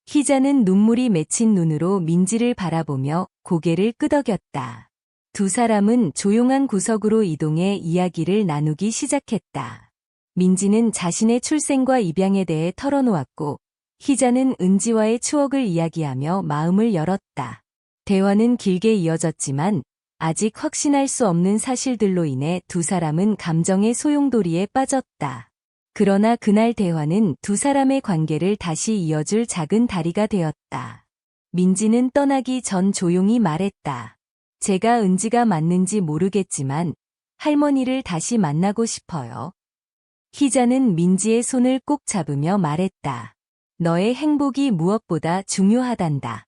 희자는 눈물이 맺힌 눈으로 민지를 바라보며 고개를 끄덕였다. 두 사람은 조용한 구석으로 이동해 이야기를 나누기 시작했다. 민지는 자신의 출생과 입양에 대해 털어놓았고 희자는 은지와의 추억을 이야기하며 마음을 열었다. 대화는 길게 이어졌지만 아직 확신할 수 없는 사실들로 인해 두 사람은 감정의 소용돌이에 빠졌다. 그러나 그날 대화는 두 사람의 관계를 다시 이어줄 작은 다리가 되었다. 민지는 떠나기 전 조용히 말했다. 제가 은지가 맞는지 모르겠지만 할머니를 다시 만나고 싶어요. 희자는 민지의 손을 꼭 잡으며 말했다. 너의 행복이 무엇보다 중요하단다.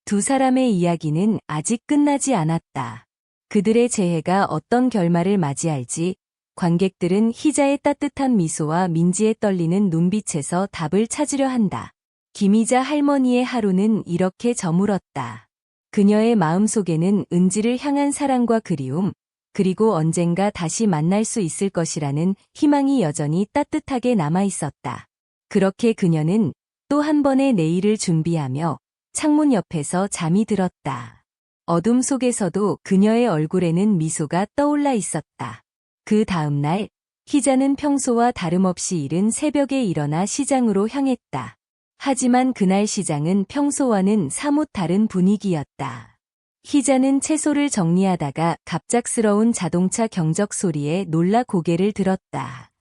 두 사람의 이야기는 아직 끝나지 않았다. 그들의 재회가 어떤 결말을 맞이할지 관객들은 희자의 따뜻한 미소와 민지의 떨리는 눈빛에서 답을 찾으려 한다. 김희자 할머니의 하루는 이렇게 저물었다. 그녀의 마음속에는 은지를 향한 사랑과 그리움, 그리고 언젠가 다시 만날 수 있을 것이라는 희망이 여전히 따뜻하게 남아있었다. 그렇게 그녀는 또 한 번의 내일을 준비하며 창문 옆에서 잠이 들었다. 어둠 속에서도 그녀의 얼굴에는 미소가 떠올라 있었다. 그 다음 날, 희자는 평소와 다름없이 이른 새벽에 일어나 시장으로 향했다. 하지만 그날 시장은 평소와는 사뭇 다른 분위기였다. 희자는 채소를 정리하다가 갑작스러운 자동차 경적 소리에 놀라 고개를 들었다.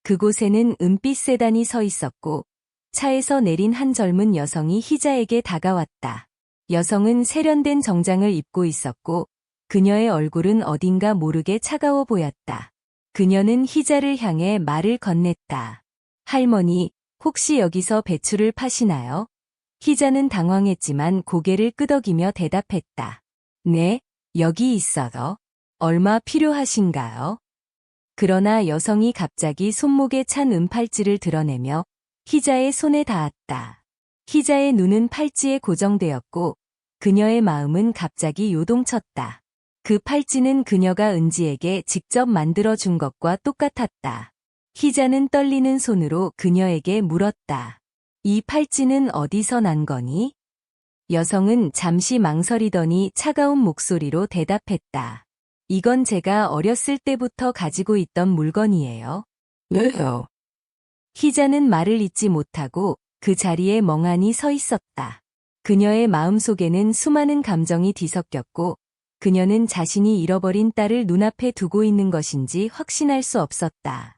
그곳에는 은빛 세단이 서 있었고 차에서 내린 한 젊은 여성이 희자에게 다가왔다. 여성은 세련된 정장을 입고 있었고 그녀의 얼굴은 어딘가 모르게 차가워 보였다. 그녀는 희자를 향해 말을 건넸다. 할머니, 혹시 여기서 배추를 파시나요? 희자는 당황했지만 고개를 끄덕이며 대답했다. 네, 여기 있어요. 얼마 필요하신가요? 그러나 여성이 갑자기 손목에 찬 은팔찌를 드러내며 희자의 손에 닿았다. 희자의 눈은 팔찌에 고정되었고 그녀의 마음은 갑자기 요동쳤다. 그 팔찌는 그녀가 은지에게 직접 만들어준 것과 똑같았다. 희자는 떨리는 손으로 그녀에게 물었다. 이 팔찌는 어디서 난 거니? 여성은 잠시 망설이더니 차가운 목소리로 대답했다. 이건 제가 어렸을 때부터 가지고 있던 물건이에요. 왜요? 희자는 말을 잇지 못하고 그 자리에 멍하니 서 있었다. 그녀의 마음속에는 수많은 감정이 뒤섞였고 그녀는 자신이 잃어버린 딸을 눈앞에 두고 있는 것인지 확신할 수 없었다.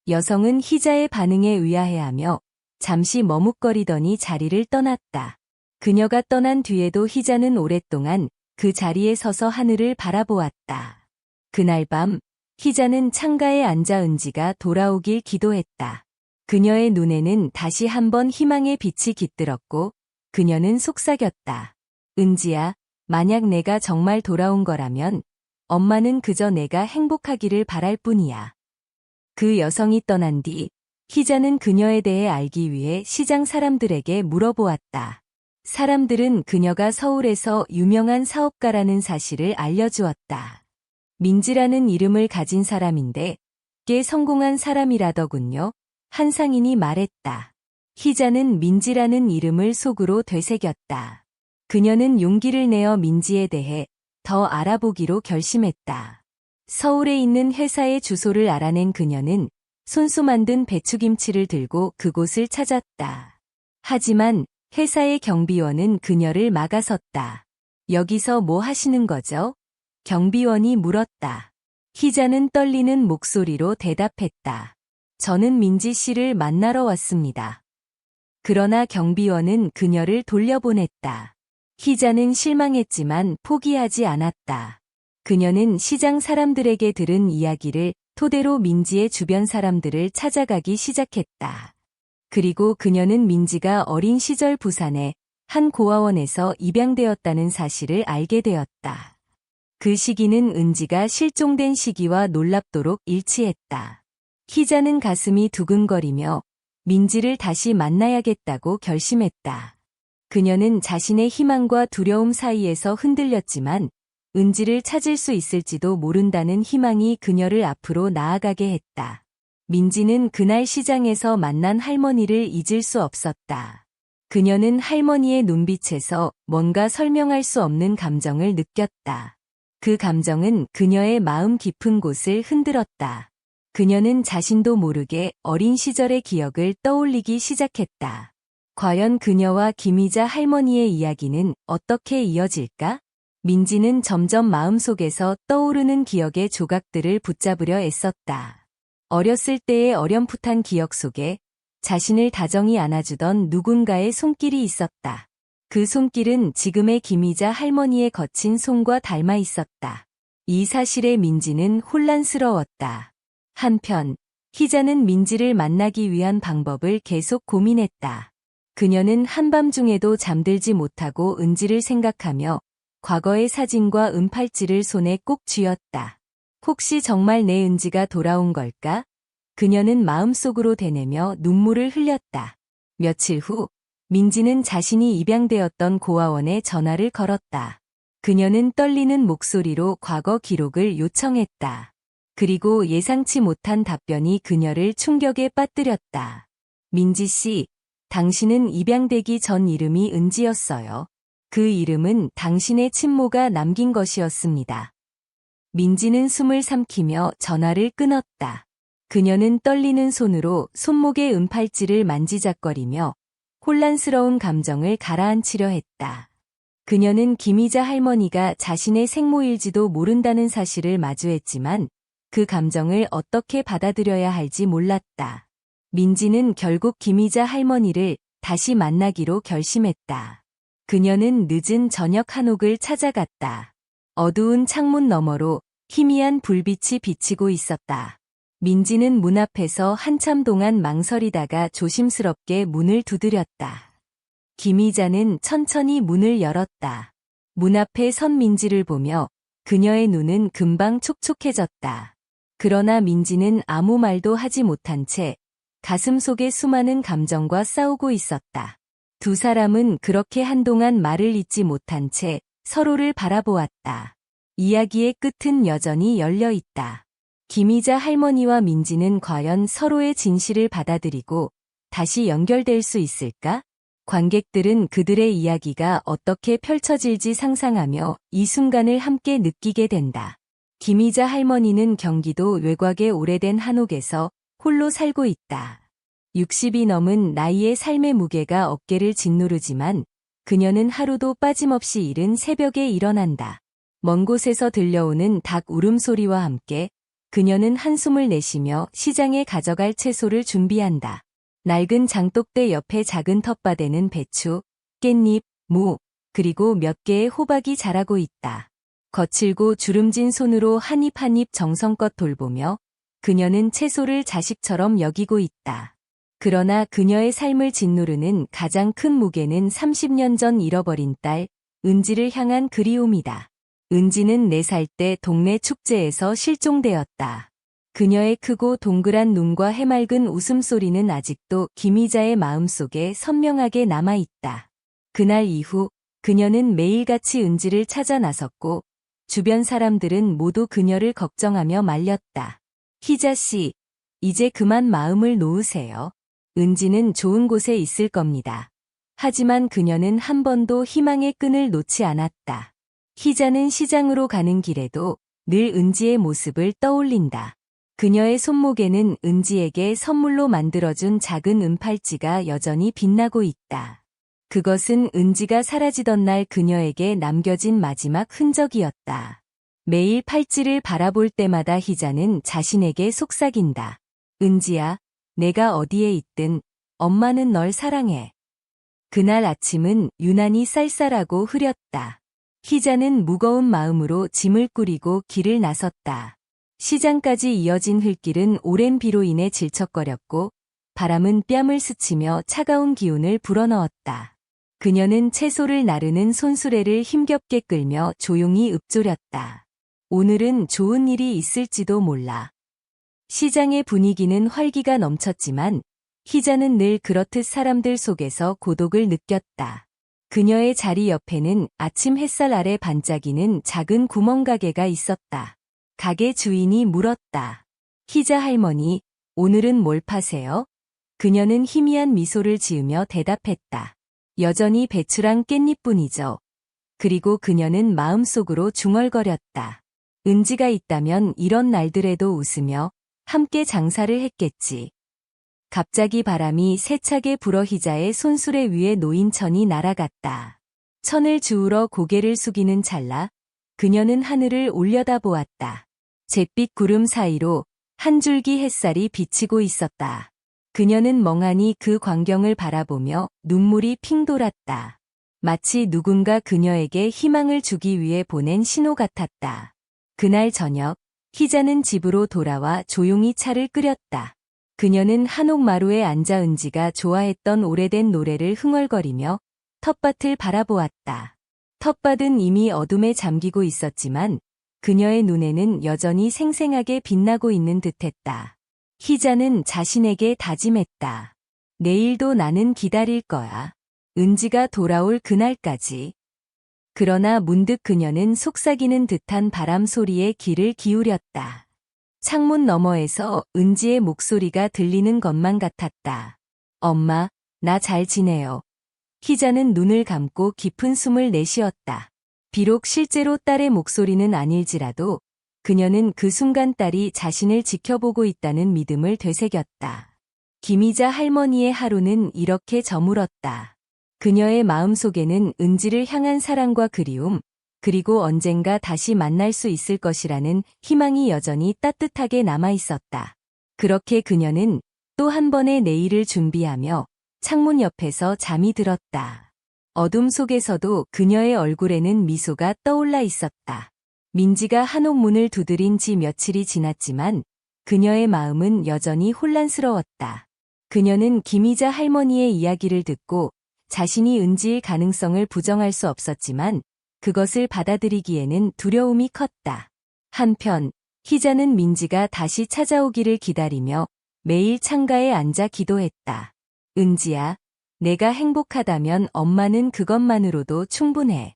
여성은 희자의 반응에 의아해하며 잠시 머뭇거리더니 자리를 떠났다. 그녀가 떠난 뒤에도 희자는 오랫동안 그 자리에 서서 하늘을 바라보았다. 그날 밤 희자는 창가에 앉아 은지가 돌아오길 기도했다. 그녀의 눈에는 다시 한번 희망의 빛이 깃들었고 그녀는 속삭였다. 은지야, 만약 내가 정말 돌아온 거라면 엄마는 그저 내가 행복하기를 바랄 뿐이야. 그 여성이 떠난 뒤 희자는 그녀에 대해 알기 위해 시장 사람들에게 물어보았다. 사람들은 그녀가 서울에서 유명한 사업가라는 사실을 알려주었다. 민지라는 이름을 가진 사람인데 꽤 성공한 사람이라더군요. 한 상인이 말했다. 희자는 민지라는 이름을 속으로 되새겼다. 그녀는 용기를 내어 민지에 대해 더 알아보기로 결심했다. 서울에 있는 회사의 주소를 알아낸 그녀는 손수 만든 배추김치를 들고 그곳을 찾았다. 하지만 회사의 경비원은 그녀를 막아섰다. 여기서 뭐 하시는 거죠? 경비원이 물었다. 희자는 떨리는 목소리로 대답했다. 저는 민지 씨를 만나러 왔습니다. 그러나 경비원은 그녀를 돌려보냈다. 희자는 실망했지만 포기하지 않았다. 그녀는 시장 사람들에게 들은 이야기를 토대로 민지의 주변 사람들을 찾아가기 시작했다. 그리고 그녀는 민지가 어린 시절 부산의 한 고아원에서 입양되었다는 사실을 알게 되었다. 그 시기는 은지가 실종된 시기와 놀랍도록 일치했다. 희자는 가슴이 두근거리며 민지를 다시 만나야겠다고 결심했다. 그녀는 자신의 희망과 두려움 사이에서 흔들렸지만 은지를 찾을 수 있을지도 모른다는 희망이 그녀를 앞으로 나아가게 했다. 민지는 그날 시장에서 만난 할머니를 잊을 수 없었다. 그녀는 할머니의 눈빛에서 뭔가 설명할 수 없는 감정을 느꼈다. 그 감정은 그녀의 마음 깊은 곳을 흔들었다. 그녀는 자신도 모르게 어린 시절의 기억을 떠올리기 시작했다. 과연 그녀와 김희자 할머니의 이야기는 어떻게 이어질까? 민지는 점점 마음속에서 떠오르는 기억의 조각들을 붙잡으려 애썼다. 어렸을 때의 어렴풋한 기억 속에 자신을 다정히 안아주던 누군가의 손길이 있었다. 그 손길은 지금의 김희자 할머니의 거친 손과 닮아 있었다. 이 사실에 민지는 혼란스러웠다. 한편 희자는 민지를 만나기 위한 방법을 계속 고민했다. 그녀는 한밤중에도 잠들지 못하고 은지를 생각하며 과거의 사진과 은팔찌를 손에 꼭 쥐었다. 혹시 정말 내 은지가 돌아온 걸까? 그녀는 마음속으로 되뇌며 눈물을 흘렸다. 며칠 후 민지는 자신이 입양되었던 고아원에 전화를 걸었다. 그녀는 떨리는 목소리로 과거 기록을 요청했다. 그리고 예상치 못한 답변이 그녀를 충격에 빠뜨렸다. 민지 씨, 당신은 입양되기 전 이름이 은지였어요. 그 이름은 당신의 친모가 남긴 것이었습니다. 민지는 숨을 삼키며 전화를 끊었다. 그녀는 떨리는 손으로 손목의 은팔찌를 만지작거리며 혼란스러운 감정을 가라앉히려 했다. 그녀는 김희자 할머니가 자신의 생모일지도 모른다는 사실을 마주했지만 그 감정을 어떻게 받아들여야 할지 몰랐다. 민지는 결국 김희자 할머니를 다시 만나기로 결심했다. 그녀는 늦은 저녁 한옥을 찾아갔다. 어두운 창문 너머로 희미한 불빛이 비치고 있었다. 민지는 문 앞에서 한참 동안 망설이다가 조심스럽게 문을 두드렸다. 김희자는 천천히 문을 열었다. 문 앞에 선 민지를 보며 그녀의 눈은 금방 촉촉해졌다. 그러나 민지는 아무 말도 하지 못한 채 가슴 속의 수많은 감정과 싸우고 있었다. 두 사람은 그렇게 한동안 말을 잇지 못한 채 서로를 바라보았다. 이야기의 끝은 여전히 열려 있다. 김희자 할머니와 민지는 과연 서로의 진실을 받아들이고 다시 연결될 수 있을까? 관객들은 그들의 이야기가 어떻게 펼쳐질지 상상하며 이 순간을 함께 느끼게 된다. 김희자 할머니는 경기도 외곽의 오래된 한옥에서 홀로 살고 있다. 60이 넘은 나이의 삶의 무게가 어깨를 짓누르지만 그녀는 하루도 빠짐없이 이른 새벽에 일어난다. 먼 곳에서 들려오는 닭 울음소리와 함께 그녀는 한숨을 내쉬며 시장에 가져갈 채소를 준비한다. 낡은 장독대 옆에 작은 텃밭에는 배추, 깻잎, 무, 그리고 몇 개의 호박이 자라고 있다. 거칠고 주름진 손으로 한 입 한 입 정성껏 돌보며 그녀는 채소를 자식처럼 여기고 있다. 그러나 그녀의 삶을 짓누르는 가장 큰 무게는 30년 전 잃어버린 딸, 은지를 향한 그리움이다. 은지는 4살 때 동네 축제에서 실종되었다. 그녀의 크고 동그란 눈과 해맑은 웃음소리는 아직도 김희자의 마음속에 선명하게 남아있다. 그날 이후 그녀는 매일같이 은지를 찾아 나섰고 주변 사람들은 모두 그녀를 걱정하며 말렸다. 희자 씨, 이제 그만 마음을 놓으세요. 은지는 좋은 곳에 있을 겁니다. 하지만 그녀는 한 번도 희망의 끈을 놓지 않았다. 희자는 시장으로 가는 길에도 늘 은지의 모습을 떠올린다. 그녀의 손목에는 은지에게 선물로 만들어준 작은 은팔찌가 여전히 빛나고 있다. 그것은 은지가 사라지던 날 그녀에게 남겨진 마지막 흔적이었다. 매일 팔찌를 바라볼 때마다 희자는 자신에게 속삭인다. 은지야, 내가 어디에 있든 엄마는 널 사랑해. 그날 아침은 유난히 쌀쌀하고 흐렸다. 희자는 무거운 마음으로 짐을 꾸리고 길을 나섰다. 시장까지 이어진 흙길은 오랜 비로 인해 질척거렸고 바람은 뺨을 스치며 차가운 기운을 불어넣었다. 그녀는 채소를 나르는 손수레를 힘겹게 끌며 조용히 읊조렸다. 오늘은 좋은 일이 있을지도 몰라. 시장의 분위기는 활기가 넘쳤지만 희자는 늘 그렇듯 사람들 속에서 고독을 느꼈다. 그녀의 자리 옆에는 아침 햇살 아래 반짝이는 작은 구멍가게가 있었다. 가게 주인이 물었다. 희자 할머니, 오늘은 뭘 파세요? 그녀는 희미한 미소를 지으며 대답했다. 여전히 배추랑 깻잎뿐이죠. 그리고 그녀는 마음속으로 중얼거렸다. 은지가 있다면 이런 날들에도 웃으며 함께 장사를 했겠지. 갑자기 바람이 세차게 불어 희자의 손수레 위에 놓인 천이 날아갔다. 천을 주우러 고개를 숙이는 찰나 그녀는 하늘을 올려다보았다. 잿빛 구름 사이로 한 줄기 햇살이 비치고 있었다. 그녀는 멍하니 그 광경을 바라보며 눈물이 핑 돌았다. 마치 누군가 그녀에게 희망을 주기 위해 보낸 신호 같았다. 그날 저녁, 희자는 집으로 돌아와 조용히 차를 끓였다. 그녀는 한옥마루에 앉아 은지가 좋아했던 오래된 노래를 흥얼거리며 텃밭을 바라보았다. 텃밭은 이미 어둠에 잠기고 있었지만 그녀의 눈에는 여전히 생생하게 빛나고 있는 듯했다. 희자는 자신에게 다짐했다. 내일도 나는 기다릴 거야. 은지가 돌아올 그날까지. 그러나 문득 그녀는 속삭이는 듯한 바람 소리에 귀를 기울였다. 창문 너머에서 은지의 목소리가 들리는 것만 같았다. 엄마, 나 잘 지내요. 희자는 눈을 감고 깊은 숨을 내쉬었다. 비록 실제로 딸의 목소리는 아닐지라도 그녀는 그 순간 딸이 자신을 지켜보고 있다는 믿음을 되새겼다. 김희자 할머니의 하루는 이렇게 저물었다. 그녀의 마음속에는 은지를 향한 사랑과 그리움, 그리고 언젠가 다시 만날 수 있을 것이라는 희망이 여전히 따뜻하게 남아있었다. 그렇게 그녀는 또 한 번의 내일을 준비하며 창문 옆에서 잠이 들었다. 어둠 속에서도 그녀의 얼굴에는 미소가 떠올라 있었다. 민지가 한옥 문을 두드린 지 며칠이 지났지만 그녀의 마음은 여전히 혼란스러웠다. 그녀는 김희자 할머니의 이야기를 듣고 자신이 은지일 가능성을 부정할 수 없었지만 그것을 받아들이기에는 두려움이 컸다. 한편 희자는 민지가 다시 찾아오기를 기다리며 매일 창가에 앉아 기도했다. 은지야, 내가 행복하다면 엄마는 그것만으로도 충분해.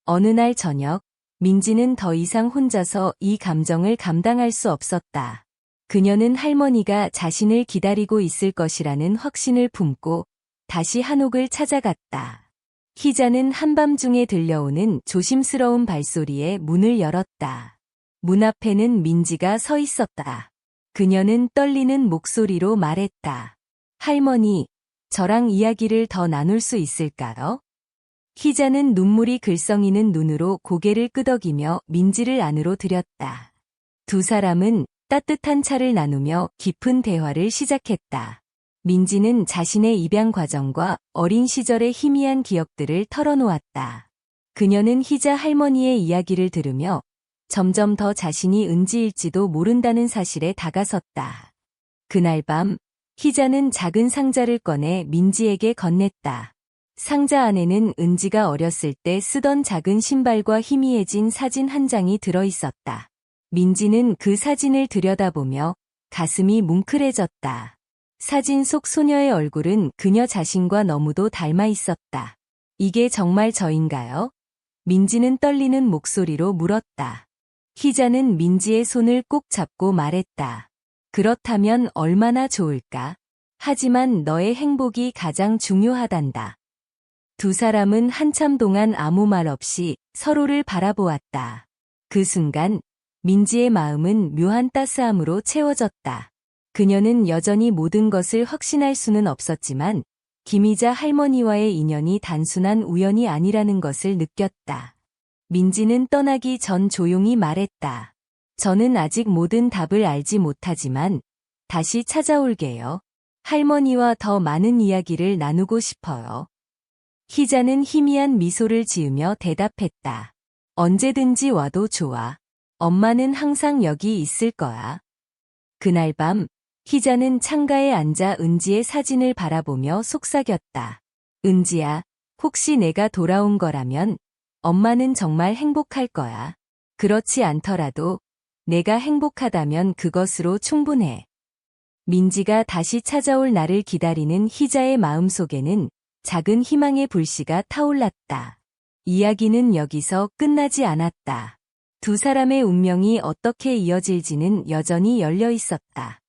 어느 날 저녁, 민지는 더 이상 혼자서 이 감정을 감당할 수 없었다. 그녀는 할머니가 자신을 기다리고 있을 것이라는 확신을 품고 다시 한옥을 찾아갔다. 희자는 한밤중에 들려오는 조심스러운 발소리에 문을 열었다. 문 앞에는 민지가 서 있었다. 그녀는 떨리는 목소리로 말했다. 할머니, 저랑 이야기를 더 나눌 수 있을까요? 희자는 눈물이 글썽이는 눈으로 고개를 끄덕이며 민지를 안으로 들였다. 두 사람은 따뜻한 차를 나누며 깊은 대화를 시작했다. 민지는 자신의 입양 과정과 어린 시절의 희미한 기억들을 털어놓았다. 그녀는 희자 할머니의 이야기를 들으며 점점 더 자신이 은지일지도 모른다는 사실에 다가섰다. 그날 밤, 희자는 작은 상자를 꺼내 민지에게 건넸다. 상자 안에는 은지가 어렸을 때 쓰던 작은 신발과 희미해진 사진 한 장이 들어있었다. 민지는 그 사진을 들여다보며 가슴이 뭉클해졌다. 사진 속 소녀의 얼굴은 그녀 자신과 너무도 닮아 있었다. 이게 정말 저인가요? 민지는 떨리는 목소리로 물었다. 희자는 민지의 손을 꼭 잡고 말했다. 그렇다면 얼마나 좋을까? 하지만 너의 행복이 가장 중요하단다. 두 사람은 한참 동안 아무 말 없이 서로를 바라보았다. 그 순간 민지의 마음은 묘한 따스함으로 채워졌다. 그녀는 여전히 모든 것을 확신할 수는 없었지만 김희자 할머니와의 인연이 단순한 우연이 아니라는 것을 느꼈다. 민지는 떠나기 전 조용히 말했다. 저는 아직 모든 답을 알지 못하지만 다시 찾아올게요. 할머니와 더 많은 이야기를 나누고 싶어요. 희자는 희미한 미소를 지으며 대답했다. 언제든지 와도 좋아. 엄마는 항상 여기 있을 거야. 그날 밤 희자는 창가에 앉아 은지의 사진을 바라보며 속삭였다. 은지야, 혹시 내가 돌아온 거라면 엄마는 정말 행복할 거야. 그렇지 않더라도 내가 행복하다면 그것으로 충분해. 민지가 다시 찾아올 날을 기다리는 희자의 마음속에는 작은 희망의 불씨가 타올랐다. 이야기는 여기서 끝나지 않았다. 두 사람의 운명이 어떻게 이어질지는 여전히 열려 있었다.